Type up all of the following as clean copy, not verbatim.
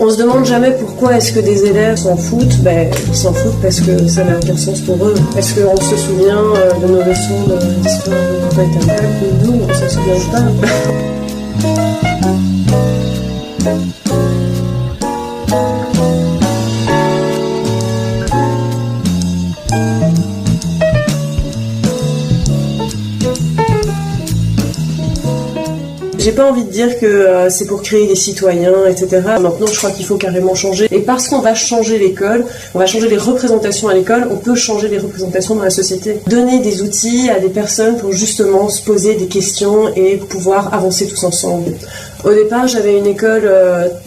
On se demande jamais pourquoi est-ce que des élèves s'en foutent. Ils s'en foutent parce que ça n'a aucun sens pour eux. Est-ce qu'on se souvient de nos leçons d'histoire de l'école? Nous, on s'en souvient pas. J'ai pas envie de dire que c'est pour créer des citoyens, etc. Maintenant, je crois qu'il faut carrément changer. Et parce qu'on va changer l'école, on va changer les représentations à l'école, on peut changer les représentations dans la société. Donner des outils à des personnes pour justement se poser des questions et pouvoir avancer tous ensemble. Au départ, j'avais une école,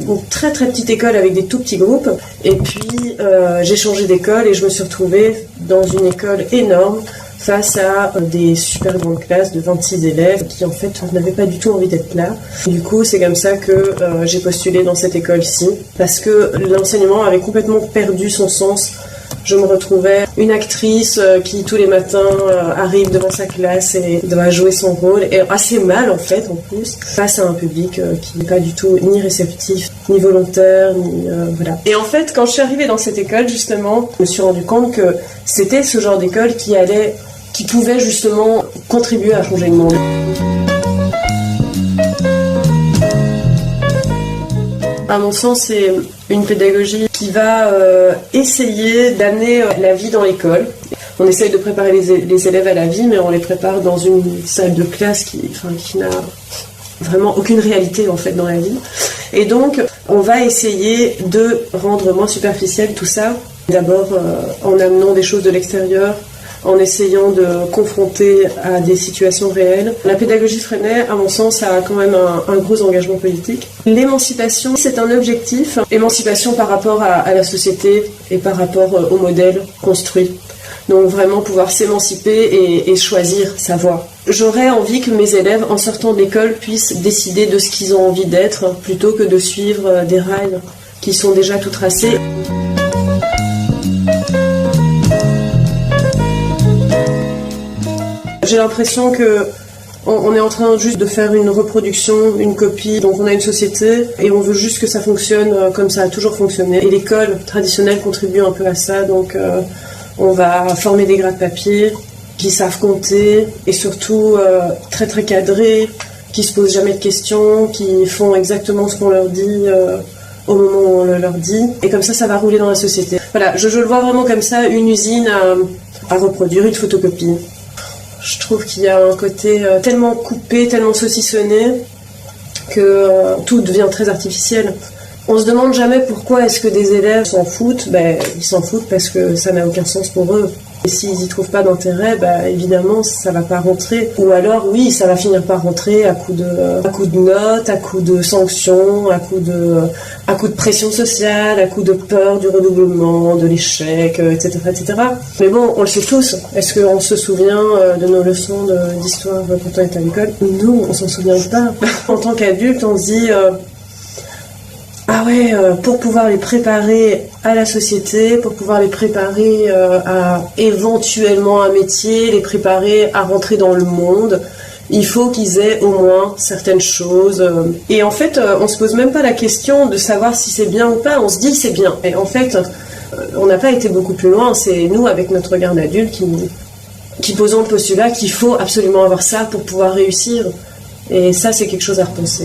une très très petite école avec des tout petits groupes. Et puis, j'ai changé d'école et je me suis retrouvée dans une école énorme, face à des super grandes classes de 26 élèves qui en fait n'avaient pas du tout envie d'être là. Du coup, c'est comme ça que j'ai postulé dans cette école-ci, parce que l'enseignement avait complètement perdu son sens. Je me retrouvais une actrice qui tous les matins arrive devant sa classe et doit jouer son rôle, et assez mal en fait en plus, face à un public qui n'est pas du tout ni réceptif, ni volontaire, ni voilà. Et en fait, quand je suis arrivée dans cette école, justement, je me suis rendu compte que c'était ce genre d'école qui pouvait justement contribuer à changer le monde. À mon sens, c'est une pédagogie qui va essayer d'amener la vie dans l'école. On essaye de préparer les élèves à la vie, mais on les prépare dans une salle de classe qui n'a vraiment aucune réalité en fait dans la vie. Et donc, on va essayer de rendre moins superficiel tout ça. D'abord en amenant des choses de l'extérieur, en essayant de confronter à des situations réelles. La pédagogie Freinet, à mon sens, a quand même un gros engagement politique. L'émancipation, c'est un objectif. Émancipation par rapport à la société et par rapport au modèle construit. Donc vraiment pouvoir s'émanciper et choisir sa voie. J'aurais envie que mes élèves, en sortant de l'école, puissent décider de ce qu'ils ont envie d'être, plutôt que de suivre des rails qui sont déjà tout tracés. J'ai l'impression que on est en train juste de faire une reproduction, une copie. Donc on a une société et on veut juste que ça fonctionne comme ça a toujours fonctionné. Et l'école traditionnelle contribue un peu à ça. Donc on va former des gras de papier qui savent compter et surtout très très cadrés, qui se posent jamais de questions, qui font exactement ce qu'on leur dit au moment où on le leur dit. Et comme ça va rouler dans la société. Voilà, je le vois vraiment comme ça, une usine à reproduire, une photocopie. Je trouve qu'il y a un côté tellement coupé, tellement saucissonné, que tout devient très artificiel. On se demande jamais pourquoi est-ce que des élèves s'en foutent. Ils s'en foutent parce que ça n'a aucun sens pour eux. Et s'ils y trouvent pas d'intérêt, évidemment, ça va pas rentrer. Ou alors, oui, ça va finir par rentrer à coup de notes, à coup de sanctions, à coup de pression sociale, à coup de peur du redoublement, de l'échec, etc., etc. Mais bon, on le sait tous. Est-ce qu'on se souvient de nos leçons d'histoire quand on était à l'école? Nous, on s'en souvient pas. En tant qu'adulte, on se dit... Ah ouais, pour pouvoir les préparer à la société, pour pouvoir les préparer à éventuellement un métier, les préparer à rentrer dans le monde, il faut qu'ils aient au moins certaines choses. Et en fait, on se pose même pas la question de savoir si c'est bien ou pas, on se dit c'est bien. Et en fait, on n'a pas été beaucoup plus loin, c'est nous, avec notre regard d'adulte, qui posons le postulat qu'il faut absolument avoir ça pour pouvoir réussir. Et ça, c'est quelque chose à repenser.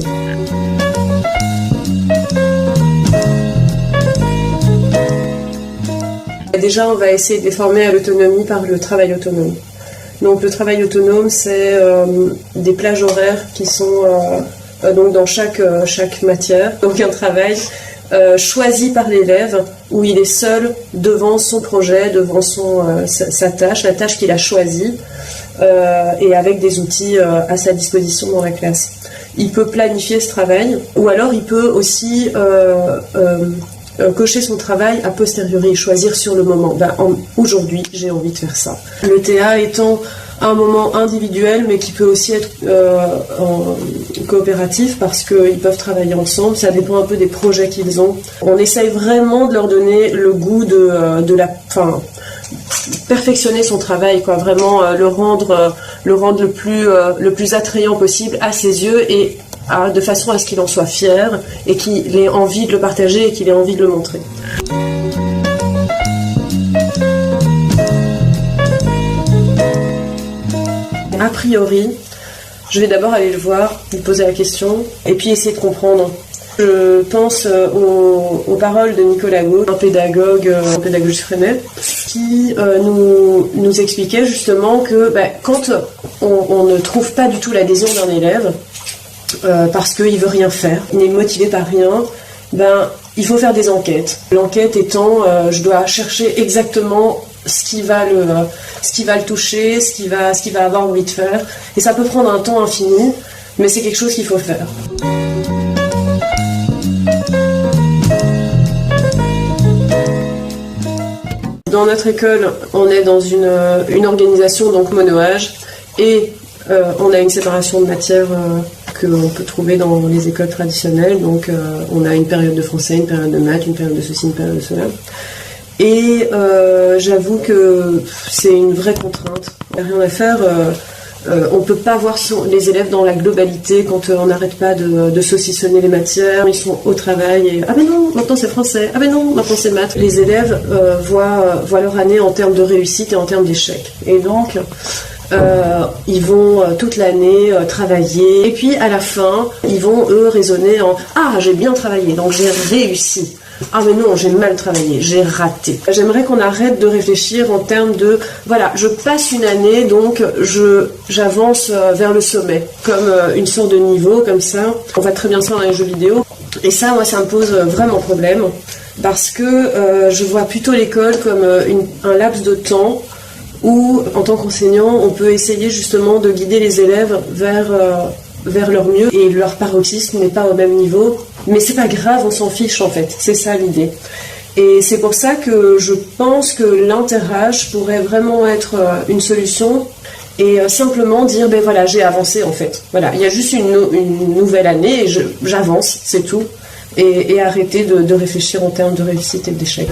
Déjà, on va essayer de les former à l'autonomie par le travail autonome. Donc le travail autonome, c'est des plages horaires qui sont donc dans chaque matière. Donc un travail choisi par l'élève où il est seul devant son projet, devant sa tâche, la tâche qu'il a choisie, et avec des outils à sa disposition dans la classe. Il peut planifier ce travail, ou alors il peut aussi cocher son travail a posteriori, choisir sur le moment. Aujourd'hui, j'ai envie de faire ça. Le TA étant un moment individuel, mais qui peut aussi être coopératif, parce qu'ils peuvent travailler ensemble. Ça dépend un peu des projets qu'ils ont. On essaye vraiment de leur donner le goût perfectionner son travail, vraiment le rendre le plus attrayant possible à ses yeux, et de façon à ce qu'il en soit fier et qu'il ait envie de le partager et qu'il ait envie de le montrer. A priori, je vais d'abord aller le voir, lui poser la question et puis essayer de comprendre. Je pense aux paroles de Nicolas Gaud, un pédagogue freinet, qui nous expliquait justement que quand on ne trouve pas du tout l'adhésion d'un élève, parce qu'il veut rien faire, il n'est motivé par rien, il faut faire des enquêtes. L'enquête étant, je dois chercher exactement ce qui va le toucher, ce qu'il va avoir envie de faire. Et ça peut prendre un temps infini, mais c'est quelque chose qu'il faut faire. Dans notre école, on est dans une organisation donc mono-âge et on a une séparation de matières qu'on peut trouver dans les écoles traditionnelles. Donc on a une période de français, une période de maths, une période de ceci, une période de cela. Et j'avoue que c'est une vraie contrainte. Il n'y a rien à faire. On ne peut pas voir les élèves dans la globalité quand on n'arrête pas de saucissonner les matières. Ils sont au travail et « Ah ben non, maintenant c'est français. Ah ben non, maintenant c'est maths. » Les élèves voient leur année en termes de réussite et en termes d'échec. Et donc, ils vont toute l'année travailler. Et puis à la fin, ils vont eux raisonner en « Ah, j'ai bien travaillé, donc j'ai réussi. » Ah mais non, j'ai mal travaillé, j'ai raté. J'aimerais qu'on arrête de réfléchir en termes de voilà, je passe une année, donc j'avance vers le sommet, comme une sorte de niveau, comme ça. On voit très bien ça dans les jeux vidéo. Et ça, moi, ça me pose vraiment problème, parce que je vois plutôt l'école comme un laps de temps où, en tant qu'enseignant, on peut essayer justement de guider les élèves vers leur mieux, et leur paroxysme n'est pas au même niveau. Mais c'est pas grave, on s'en fiche en fait, c'est ça l'idée. Et c'est pour ça que je pense que l'interage pourrait vraiment être une solution et simplement dire voilà, j'ai avancé en fait. Voilà, il y a juste une nouvelle année et j'avance, c'est tout. Et arrêter de réfléchir en termes de réussite et d'échec.